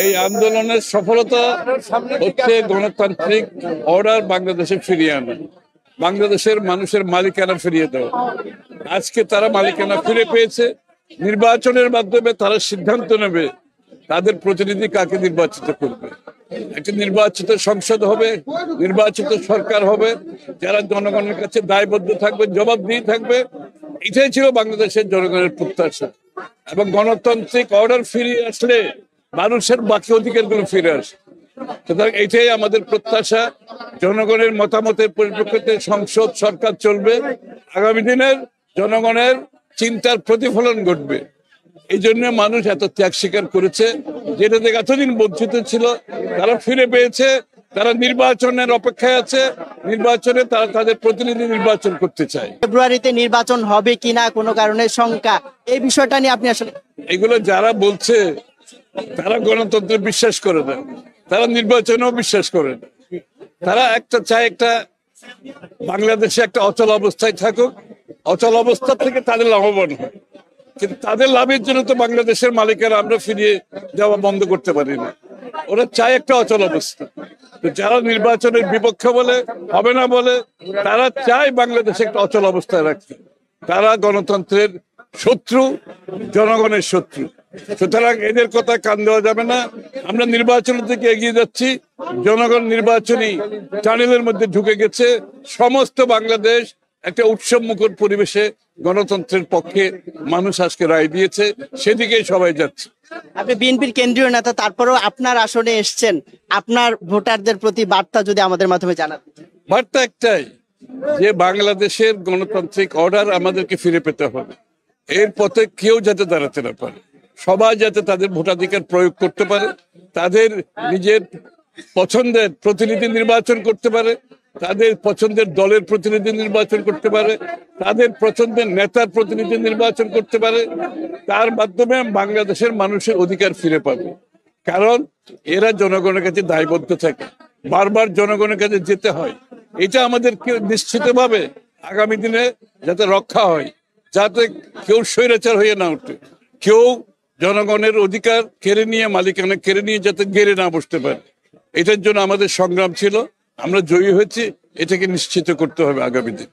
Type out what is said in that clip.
এই আন্দোলনের সফলতা হচ্ছে গণতান্ত্রিক অর্ডার বাংলাদেশে ফিরিয়ে আনা, বাংলাদেশের মানুষের মালিকানা ফিরিয়ে দেওয়া। আজকে তারা মালিকানা ফিরে পেয়েছে। নির্বাচনের মাধ্যমে তারা সিদ্ধান্ত নেবে তাদের প্রতিনিধি কাকে নির্বাচিত করবে। একটা নির্বাচিত সংসদ হবে, নির্বাচিত সরকার হবে, যারা জনগণের কাছে দায়বদ্ধ থাকবে, জবাবদিহি থাকবে। এটাই ছিল বাংলাদেশের জনগণের প্রত্যাশা। এবং গণতান্ত্রিক অর্ডার ফিরিয়ে আসলে মানুষের বাকি অধিকারগুলো ফিরে আসে। সুতরাং এটাই আমাদের প্রত্যাশা। জনগণের মতামতের পরিপ্রেক্ষিতে সংসদ সরকার চলবে। আগামী দিনের জনগণের চিন্তার প্রতিফলন ঘটবে। এই জন্য মানুষ এত ত্যাগ স্বীকার করেছে, যেটা থেকে এতদিন বঞ্চিত ছিল তারা ফিরে পেয়েছে। তারা নির্বাচনের অপেক্ষায় আছে, নির্বাচনে তারা তাদের প্রতিনিধি নির্বাচন করতে চায়। ফেব্রুয়ারিতে নির্বাচন হবে কিনা কোনো কারণে শঙ্কা, এই বিষয়টা নিয়ে আপনি আসলে এগুলো যারা বলছে তারা গণতন্ত্রে বিশ্বাস করে না, তারা নির্বাচনেও বিশ্বাস করে না। তারা একটা চায় একটা বাংলাদেশে একটা অচল অবস্থায় থাকুক, অচল অবস্থা থেকে তাদের লাভবান হয়। কিন্তু তাদের লাভের জন্য তো বাংলাদেশের মালিকেরা আমরা ফিরিয়ে যাওয়া বন্ধ করতে পারি না। ওরা চায় একটা অচল অবস্থা। তো যারা নির্বাচনের বিপক্ষে বলে, হবে না বলে, তারা চায় বাংলাদেশে একটা অচল অবস্থায় রাখতে। তারা গণতন্ত্রের শত্রু, জনগণের শত্রু। সুতরাং এদের কথা কান দেওয়া যাবে না। আমরা নির্বাচনের দিকে এগিয়ে যাচ্ছি। জনগণ নির্বাচনী টানেলের মধ্যে ঢুকে গেছে। সমস্ত বাংলাদেশ একটা উৎসব মুখর পরিবেশে গণতন্ত্রের পক্ষে মানুষ আজকে রায় দিয়েছে, সেদিকেই সবাই যাচ্ছে। আপনি বিএনপির কেন্দ্রীয় নেতা, তারপরেও আপনার আসনে এসছেন, আপনার ভোটারদের প্রতি বার্তা যদি আমাদের মাধ্যমে জানান। বার্তা একটাই, যে বাংলাদেশের গণতান্ত্রিক অর্ডার আমাদেরকে ফিরে পেতে হবে। এর পথে কেউ যাতে দাঁড়াতে না পারে, সবাই যাতে তাদের ভোটাধিকার প্রয়োগ করতে পারে, তাদের নিজের পছন্দের প্রতিনিধি নির্বাচন করতে পারে, তাদের পছন্দের দলের প্রতিনিধি নির্বাচন করতে পারে, তাদের পছন্দের নেতার প্রতিনিধি নির্বাচন করতে পারে। তার মাধ্যমে বাংলাদেশের মানুষের অধিকার ফিরে পাবে। কারণ এরা জনগণের কাছে দায়বদ্ধ থাকে, বারবার জনগণের কাছে যেতে হয়। এটা আমাদেরকে নিশ্চিতভাবে আগামী দিনে যাতে রক্ষা হয়, যাতে কেউ স্বৈরাচার হয়ে না ওঠে, কেউ জনগণের অধিকার কেড়ে নিয়ে, মালিকানা কেড়ে নিয়ে যাতে গেড়ে না বসতে পারে। এটার জন্য আমাদের সংগ্রাম ছিল। আমরা জয়ী হয়েছি, এটাকে নিশ্চিত করতে হবে আগামী দিন।